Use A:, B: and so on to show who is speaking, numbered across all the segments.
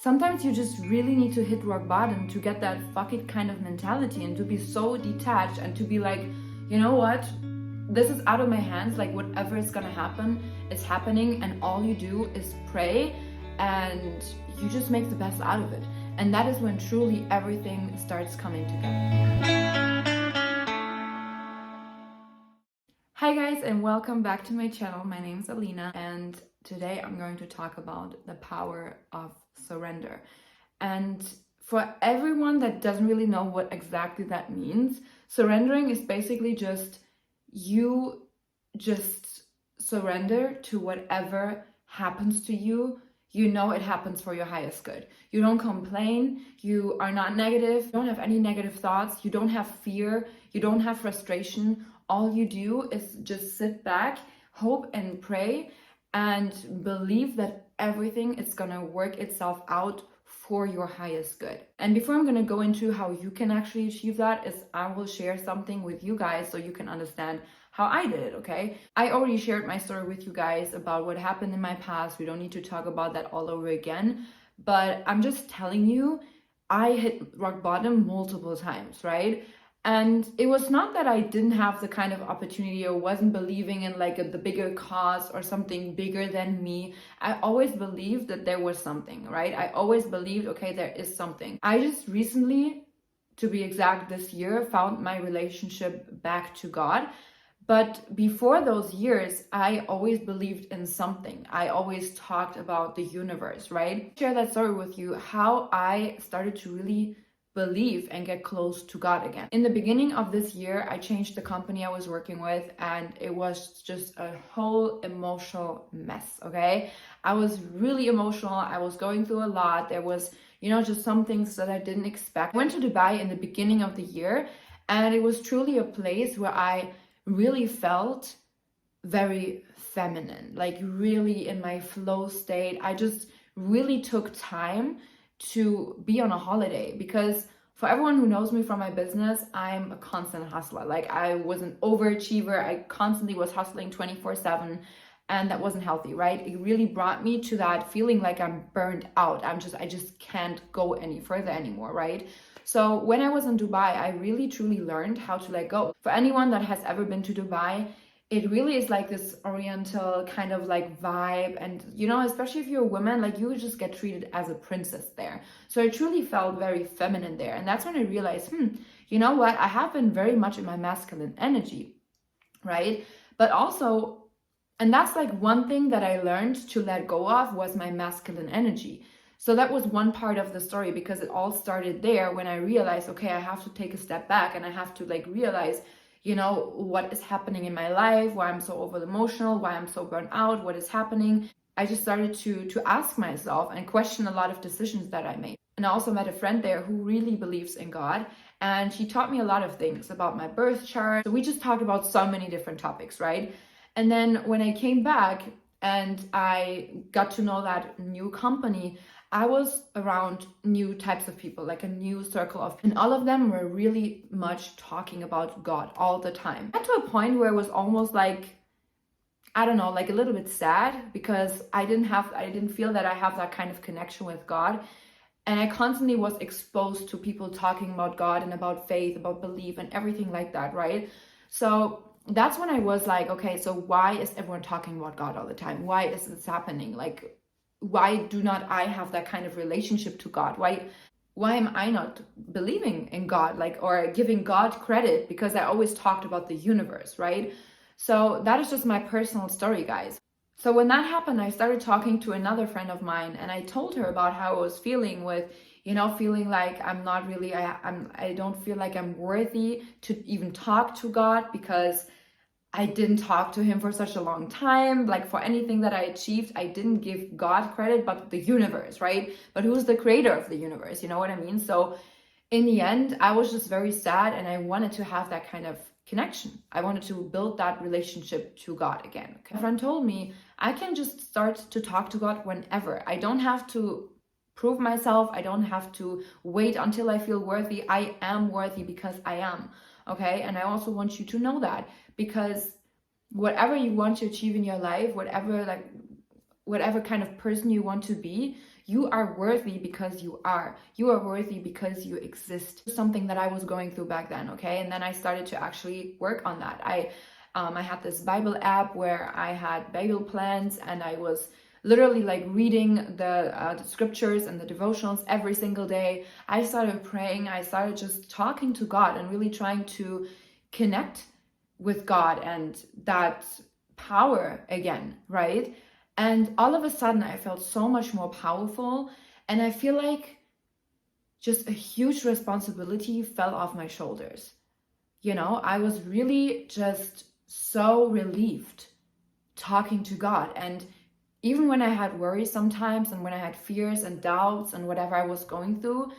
A: sometimes you just really need to hit rock bottom to get that fuck it kind of mentality and to be so detached and to be like, you know what? This is out of my hands. Like, whatever is gonna happen, it's happening, and all you do is pray and you just make the best out of it. And that is when truly everything starts coming together. Hi guys, and welcome back to my channel. My name is Alina, and today I'm going to talk about the power of surrender. And for everyone that doesn't really know what exactly that means, surrendering is basically just you just surrender to whatever happens to you. You know it happens for your highest good. You don't complain, you are not negative, you don't have any negative thoughts, you don't have fear, you don't have frustration. All you do is just sit back, hope and pray, and believe that everything is gonna work itself out for your highest good. And before I'm gonna go into how you can actually achieve that, is I will share something with you guys so you can understand how I did it, okay? I already shared my story with you guys about what happened in my past. We don't need to talk about that all over again, but I'm just telling you, I hit rock bottom multiple times, right? And it was not that I didn't have the kind of opportunity or wasn't believing in like the bigger cause or something bigger than me. I always believed that there was something, right? I always believed, okay, there is something. I just recently, to be exact, this year, found my relationship back to God. But before those years, I always believed in something. I always talked about the universe, right? Share that story with you, how I started to really believe and get close to God again. In the beginning of this year, I changed the company I was working with, and it was just a whole emotional mess, okay? I was really emotional. I was going through a lot. There was, just some things that I didn't expect. I went to Dubai in the beginning of the year, and it was truly a place where I really felt very feminine, like really in my flow state. I just really took time to be on a holiday, because for everyone who knows me from my business, I'm a constant hustler. Like, I was an overachiever. I constantly was hustling 24/7, and that wasn't healthy, right? It really brought me to that feeling like I'm burned out. I just can't go any further anymore, right? So when I was in Dubai, I really truly learned how to let go. For anyone that has ever been to Dubai, it really is like this oriental kind of like vibe. And, especially if you're a woman, like you just get treated as a princess there. So I truly felt very feminine there. And that's when I realized, you know what? I have been very much in my masculine energy, right? But also, and that's like one thing that I learned to let go of was my masculine energy. So that was one part of the story, because it all started there when I realized, okay, I have to take a step back and I have to like realize, what is happening in my life, why I'm so over emotional, why I'm so burnt out, what is happening. I just started to ask myself and question a lot of decisions that I made. And I also met a friend there who really believes in God, and she taught me a lot of things about my birth chart. So we just talked about so many different topics, right? And then when I came back and I got to know that new company, I was around new types of people, like a new circle of people, and all of them were really much talking about God all the time. I got to a point where it was almost like, I don't know, like a little bit sad, because I didn't feel that I have that kind of connection with God. And I constantly was exposed to people talking about God and about faith, about belief and everything like that, right? So that's when I was like, okay, so why is everyone talking about God all the time? Why is this happening? Like, why do not I have that kind of relationship to God? Why am I not believing in God, like, or giving God credit? Because I always talked about the universe, right? So that is just my personal story, guys. So when that happened, I started talking to another friend of mine, and I told her about how I was feeling with, feeling like I'm not really, I don't feel like I'm worthy to even talk to God, because I didn't talk to him for such a long time. Like, for anything that I achieved, I didn't give God credit, but the universe, right? But who's the creator of the universe? You know what I mean? So in the end, I was just very sad, and I wanted to have that kind of connection. I wanted to build that relationship to God again. Okay? A friend told me I can just start to talk to God whenever. I don't have to prove myself. I don't have to wait until I feel worthy. I am worthy because I am. Okay? And I also want you to know that, because whatever you want to achieve in your life, whatever kind of person you want to be, You are worthy because you are. You are worthy because you exist. Something that I was going through back then, okay? And then I started to actually work on that. I had this Bible app where I had Bible plans, and I was literally like reading the scriptures and the devotionals every single day. I started praying. I started just talking to God and really trying to connect with God and that power again, right? And all of a sudden I felt so much more powerful, and I feel like just a huge responsibility fell off my shoulders. You know, I was really just so relieved talking to God. And even when I had worries sometimes, and when I had fears and doubts and whatever I was going through,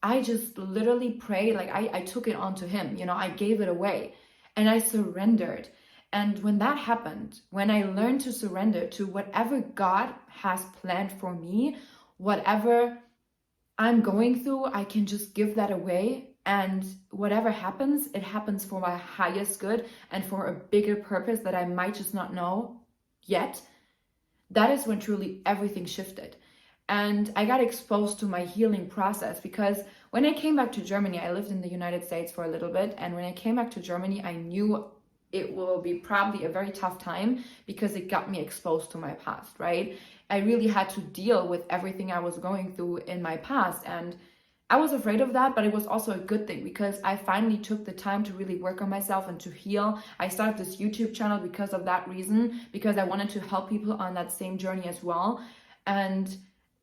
A: I just literally prayed, like I took it onto Him, you know, I gave it away and I surrendered. And when that happened, when I learned to surrender to whatever God has planned for me, whatever I'm going through, I can just give that away. And whatever happens, it happens for my highest good and for a bigger purpose that I might just not know yet. That is when truly everything shifted. And I got exposed to my healing process, because when I came back to Germany, I lived in the United States for a little bit. And when I came back to Germany, I knew it will be probably a very tough time, because it got me exposed to my past, right? I really had to deal with everything I was going through in my past. And I was afraid of that, but it was also a good thing, because I finally took the time to really work on myself and to heal. I started this YouTube channel because of that reason, because I wanted to help people on that same journey as well. And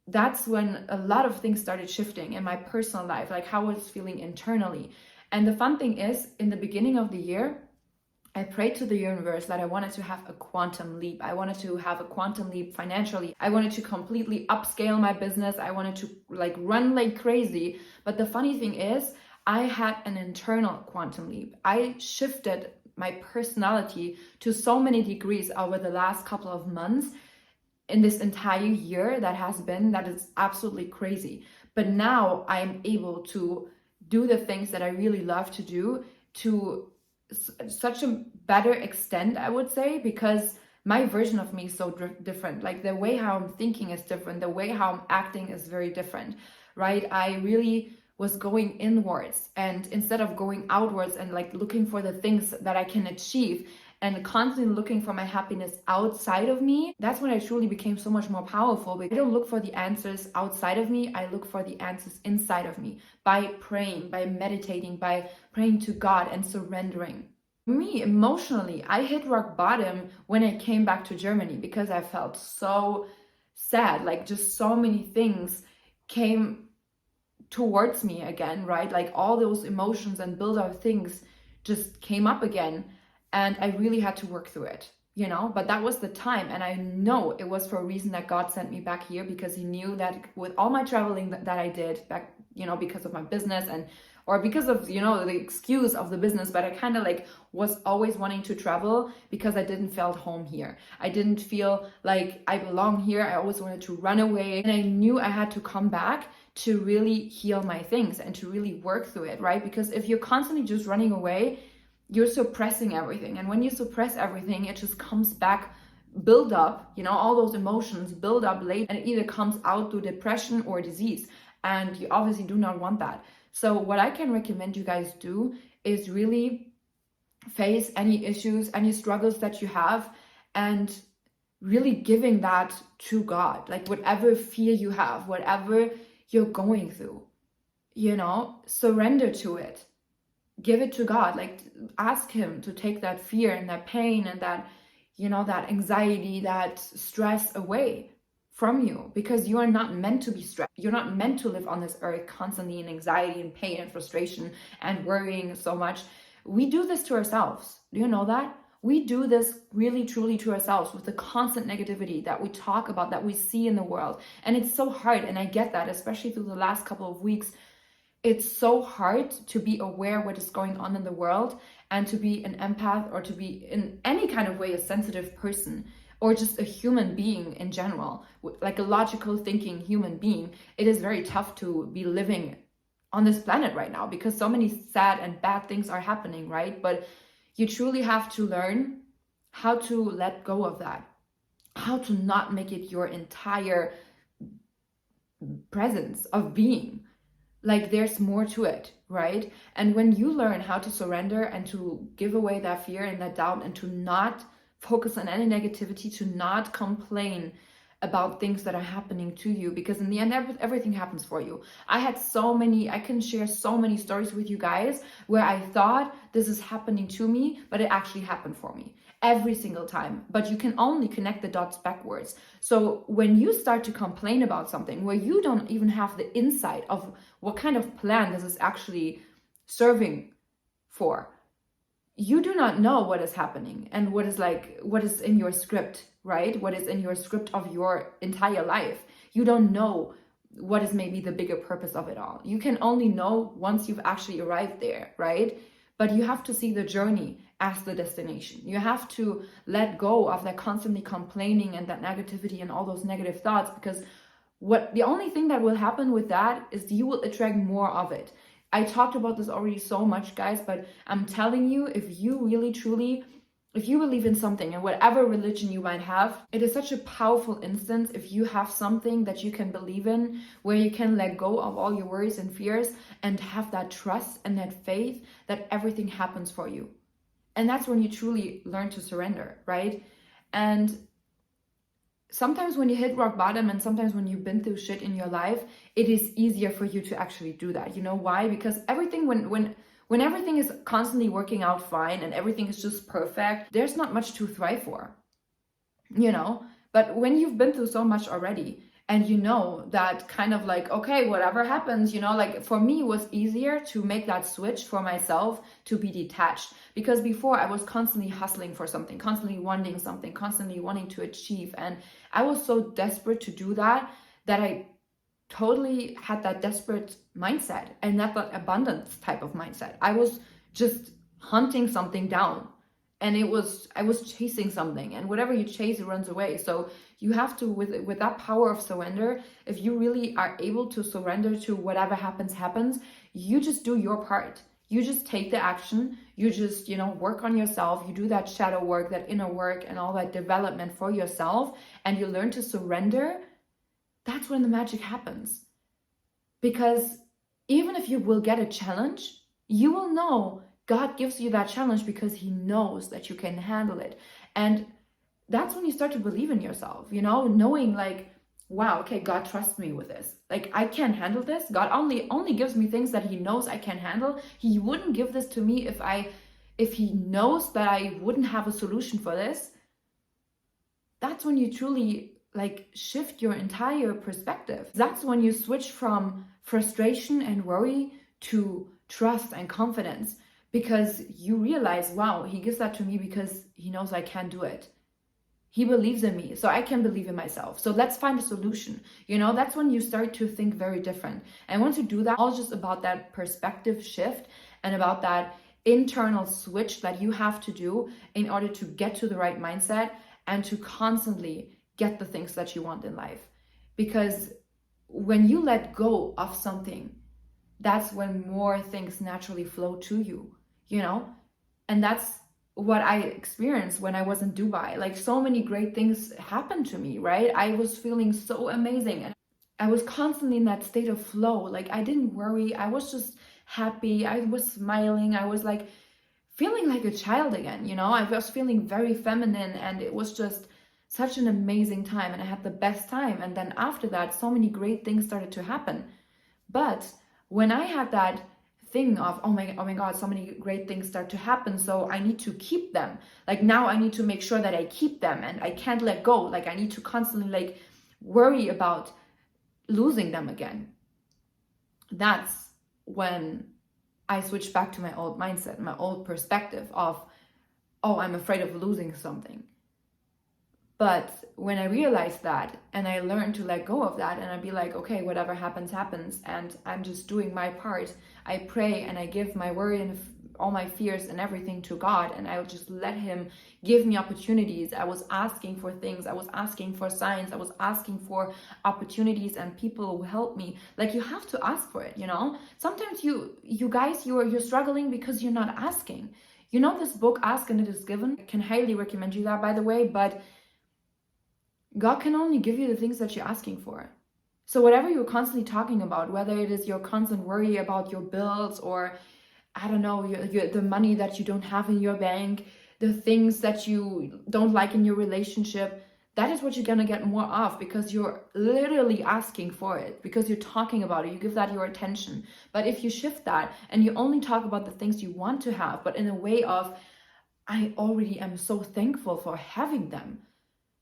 A: that's when a lot of things started shifting in my personal life, like how I was feeling internally. And the fun thing is, in the beginning of the year, I prayed to the universe that I wanted to have a quantum leap. I wanted to have a quantum leap financially. I wanted to completely upscale my business. I wanted to like run like crazy. But the funny thing is, I had an internal quantum leap. I shifted my personality to so many degrees over the last couple of months in this entire year that is absolutely crazy. But now I'm able to do the things that I really love to do to such a better extent, I would say, because my version of me is so different. Like the way how I'm thinking is different, the way how I'm acting is very different, right? I really was going inwards, and instead of going outwards and like looking for the things that I can achieve and constantly looking for my happiness outside of me, that's when I truly became so much more powerful. I don't look for the answers outside of me, I look for the answers inside of me, by praying, by meditating, by praying to God and surrendering. Me, emotionally, I hit rock bottom when I came back to Germany, because I felt so sad, like just so many things came towards me again, right? Like all those emotions and build-up things just came up again. And I really had to work through it, you know, but that was the time. And I know it was for a reason that God sent me back here, because He knew that with all my traveling that I did back, you know, because of my business or because of, you know, the excuse of the business, but I kind of like was always wanting to travel because I didn't feel home here. I didn't feel like I belong here. I always wanted to run away. And I knew I had to come back to really heal my things and to really work through it, right? Because if you're constantly just running away, you're suppressing everything. And when you suppress everything, it just comes back, build up, you know, all those emotions build up late, and it either comes out through depression or disease. And you obviously do not want that. So what I can recommend you guys do is really face any issues, any struggles that you have, and really giving that to God. Like whatever fear you have, whatever you're going through, you know, surrender to it. Give it to God, like ask Him to take that fear and that pain and that, you know, that anxiety, that stress away from you, because you are not meant to be stressed. You're not meant to live on this earth constantly in anxiety and pain and frustration and worrying so much. We do this to ourselves. Do you know that? We do this really truly to ourselves with the constant negativity that we talk about, that we see in the world. And it's so hard. And I get that, especially through the last couple of weeks. It's so hard to be aware what is going on in the world and to be an empath, or to be in any kind of way a sensitive person, or just a human being in general, like a logical thinking human being. It is very tough to be living on this planet right now, because so many sad and bad things are happening, right? But you truly have to learn how to let go of that, how to not make it your entire presence of being. Like there's more to it, right? And when you learn how to surrender and to give away that fear and that doubt and to not focus on any negativity, to not complain about things that are happening to you, because in the end everything happens for you. I can share so many stories with you guys where I thought this is happening to me, but it actually happened for me every single time. But you can only connect the dots backwards. So when you start to complain about something where you don't even have the insight of what kind of plan this is actually serving for, you do not know what is happening and what is in your script, right? What is in your script of your entire life. You don't know what is maybe the bigger purpose of it all. You can only know once you've actually arrived there, right? But you have to see the journey as the destination. You have to let go of that constantly complaining and that negativity and all those negative thoughts, because the only thing that will happen with that is you will attract more of it. I talked about this already so much, guys, but I'm telling you, if you really truly, if you believe in something and whatever religion you might have, it is such a powerful instance if you have something that you can believe in, where you can let go of all your worries and fears and have that trust and that faith that everything happens for you. And that's when you truly learn to surrender, right? And sometimes when you hit rock bottom and sometimes when you've been through shit in your life, it is easier for you to actually do that. You know why? Because everything, when everything is constantly working out fine and everything is just perfect, there's not much to thrive for, you know? But when you've been through so much already and you know that kind of like, okay, whatever happens, you know, like for me, it was easier to make that switch for myself to be detached. Because before I was constantly hustling for something, constantly wanting something, constantly wanting to achieve. And I was so desperate to do that I totally had that desperate mindset and not that abundance type of mindset. I was just hunting something down. And I was chasing something, and whatever you chase, it runs away. So you have to, with that power of surrender, if you really are able to surrender to whatever happens, you just do your part. You just take the action. You just, work on yourself. You do that shadow work, that inner work, and all that development for yourself, and you learn to surrender. That's when the magic happens. Because even if you will get a challenge, you will know God gives you that challenge because he knows that you can handle it. And that's when you start to believe in yourself, knowing like, wow, okay, God trusts me with this. Like, I can handle this. God only gives me things that he knows I can handle. He wouldn't give this to me if he knows that I wouldn't have a solution for this. That's when you truly shift your entire perspective. That's when you switch from frustration and worry to trust and confidence, because you realize, wow, he gives that to me because he knows I can do it. He believes in me, so I can believe in myself. So let's find a solution. That's when you start to think very different. And once you do that, all just about that perspective shift and about that internal switch that you have to do in order to get to the right mindset and to constantly get the things that you want in life. Because when you let go of something, that's when more things naturally flow to you, And that's what I experienced when I was in Dubai. So many great things happened to me, right? I was feeling so amazing. And I was constantly in that state of flow. I didn't worry. I was just happy. I was smiling. I was feeling like a child again, I was feeling very feminine, and it was just such an amazing time, and I had the best time. And then after that, so many great things started to happen. But when I had that thing of, oh my God, so many great things start to happen, so I need to keep them. Now I need to make sure that I keep them, and I can't let go. I need to constantly worry about losing them again. That's when I switched back to my old mindset, my old perspective of, oh, I'm afraid of losing something. But when I realized that and I learned to let go of that, and I'd be like, okay, whatever happens, happens, and I'm just doing my part. I pray and I give my worry and all my fears and everything to God, and I would just let him give me opportunities. I was asking for things. I was asking for signs. I was asking for opportunities and people who help me. You have to ask for it, Sometimes you guys, you're struggling because you're not asking. This book, Ask and It Is Given? I can highly recommend you that, by the way, but God can only give you the things that you're asking for. So whatever you're constantly talking about, whether it is your constant worry about your bills, or I don't know, the money that you don't have in your bank, the things that you don't like in your relationship, that is what you're going to get more of, because you're literally asking for it, because you're talking about it, you give that your attention. But if you shift that and you only talk about the things you want to have, but in a way of, I already am so thankful for having them,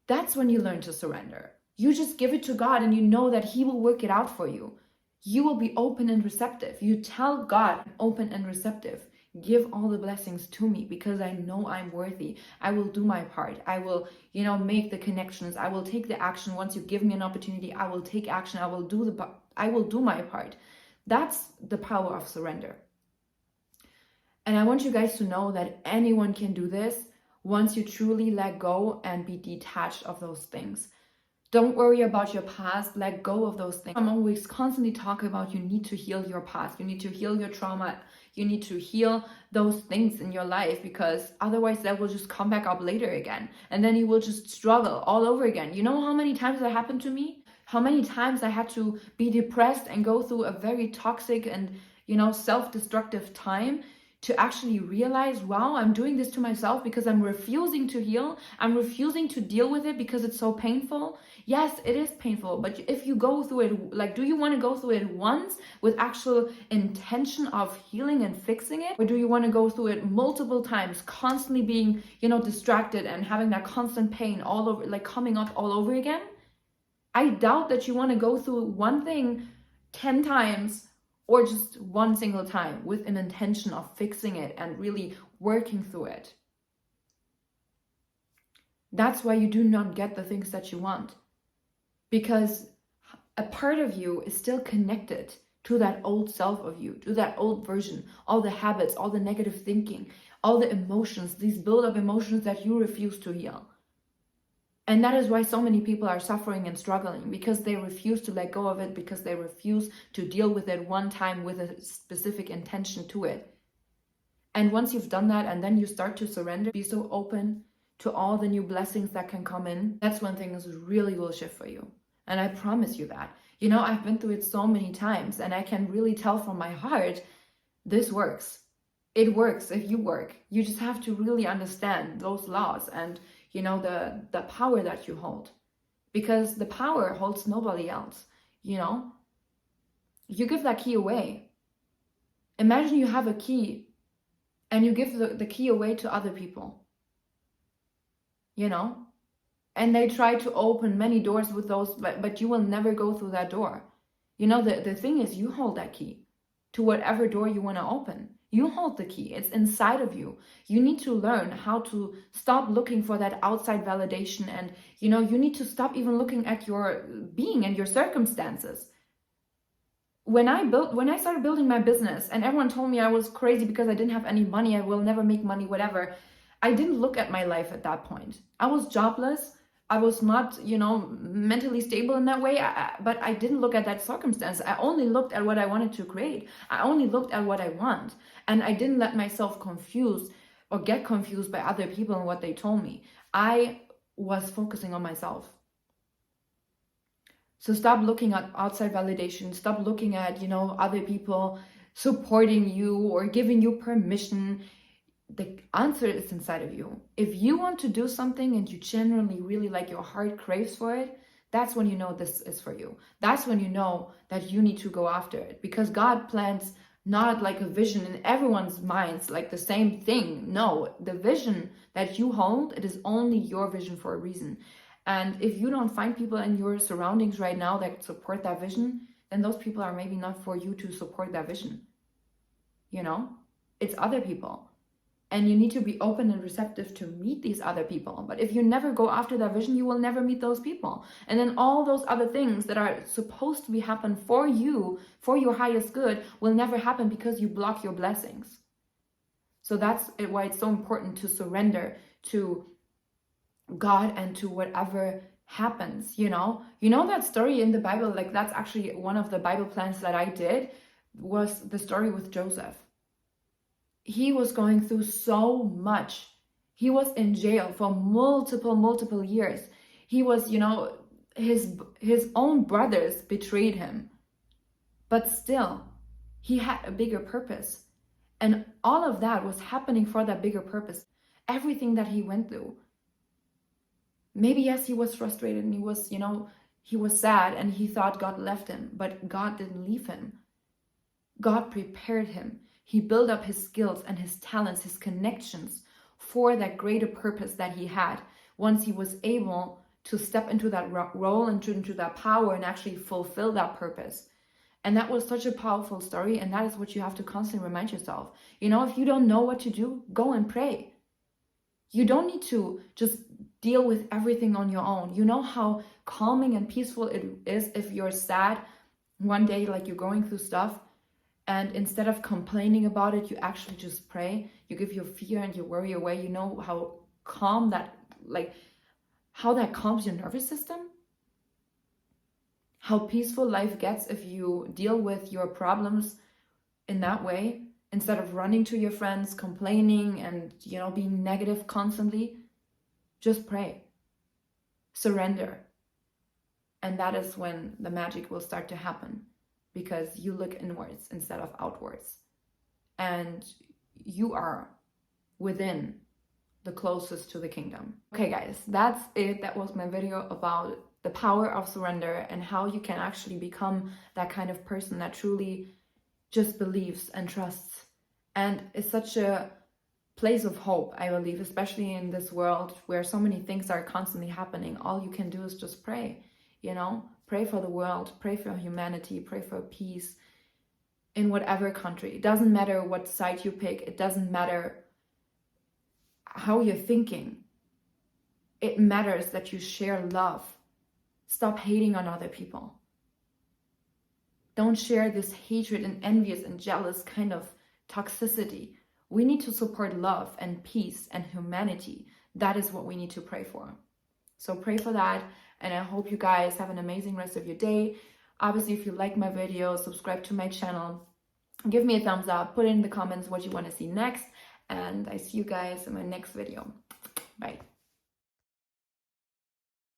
A: that's when you learn to surrender. You just give it to God and you know that He will work it out for you. You will be open and receptive. You tell God, open and receptive. Give all the blessings to me because I know I'm worthy. I will do my part. I will, make the connections. I will take the action. Once you give me an opportunity, I will take action. I will do my part. That's the power of surrender. And I want you guys to know that anyone can do this once you truly let go and be detached of those things. Don't worry about your past, let go of those things. I'm always constantly talking about you need to heal your past, you need to heal your trauma, you need to heal those things in your life, because otherwise that will just come back up later again. And then you will just struggle all over again. You know how many times that happened to me? How many times I had to be depressed and go through a very toxic and, self-destructive time to actually realize, wow, I'm doing this to myself because I'm refusing to heal. I'm refusing to deal with it because it's so painful. Yes, it is painful, but if you go through it, do you want to go through it once with actual intention of healing and fixing it? Or do you want to go through it multiple times, constantly being, distracted and having that constant pain all over, coming up all over again? I doubt that you want to go through one thing 10 times or just one single time with an intention of fixing it and really working through it. That's why you do not get the things that you want, because a part of you is still connected to that old self of you, to that old version, all the habits, all the negative thinking, all the emotions, these build-up emotions that you refuse to heal. And that is why so many people are suffering and struggling, because they refuse to let go of it, because they refuse to deal with it one time with a specific intention to it. And once you've done that and then you start to surrender, be so open to all the new blessings that can come in, that's when things really will shift for you. And I promise you that. I've been through it so many times, and I can really tell from my heart, this works. It works if you work. You just have to really understand those laws and the power that you hold, because the power holds nobody else. You give that key away. Imagine you have a key and you give the key away to other people, and they try to open many doors with those, but you will never go through that door. The thing is, you hold that key to whatever door you want to open. You hold the key. It's inside of you. You need to learn how to stop looking for that outside validation, and you need to stop even looking at your being and your circumstances. When I started building my business and everyone told me I was crazy because I didn't have any money, I will never make money, whatever, I didn't look at my life at that point. I was jobless. I was not, mentally stable in that way, but I didn't look at that circumstance. I only looked at what I wanted to create. I only looked at what I want. And I didn't let myself confuse or get confused by other people and what they told me. I was focusing on myself. So stop looking at outside validation. Stop looking at, other people supporting you or giving you permission. The answer is inside of you. If you want to do something and you genuinely really your heart craves for it, that's when you know this is for you. That's when you know that you need to go after it, because God plans not like a vision in everyone's minds, like the same thing. No, the vision that you hold, it is only your vision for a reason. And if you don't find people in your surroundings right now that support that vision, then those people are maybe not for you to support that vision. It's other people. And you need to be open and receptive to meet these other people. But if you never go after that vision, you will never meet those people. And then all those other things that are supposed to be happen for you, for your highest good, will never happen because you block your blessings. So that's why it's so important to surrender to God and to whatever happens, that story in the Bible, that's actually one of the Bible plans that I did, was the story with Joseph. He was going through so much. He was in jail for multiple years. He was, his own brothers betrayed him, but still he had a bigger purpose. And all of that was happening for that bigger purpose. Everything that he went through. Maybe, yes, he was frustrated and he was, he was sad and he thought God left him, but God didn't leave him. God prepared him. He built up his skills and his talents, his connections for that greater purpose that he had once he was able to step into that role and into that power and actually fulfill that purpose. And that was such a powerful story, and that is what you have to constantly remind yourself. If you don't know what to do, go and pray. You don't need to just deal with everything on your own. You know how calming and peaceful it is if you're sad one day, like you're going through stuff, and instead of complaining about it, you actually just pray. You give your fear and your worry away. You know how calm that, how that calms your nervous system? How peaceful life gets if you deal with your problems in that way, instead of running to your friends, complaining and, being negative constantly. Just pray. Surrender. And that is when the magic will start to happen, because you look inwards instead of outwards. And you are within the closest to the kingdom. Okay, guys, that's it. That was my video about the power of surrender and how you can actually become that kind of person that truly just believes and trusts. And it's such a place of hope, I believe, especially in this world where so many things are constantly happening. All you can do is just pray, pray for the world, pray for humanity, pray for peace in whatever country. It doesn't matter what side you pick. It doesn't matter how you're thinking. It matters that you share love. Stop hating on other people. Don't share this hatred and envious and jealous kind of toxicity. We need to support love and peace and humanity. That is what we need to pray for. So pray for that, and I hope you guys have an amazing rest of your day. Obviously, if you like my video, subscribe to my channel, give me a thumbs up, put in the comments what you want to see next, and I see you guys in my next video. Bye.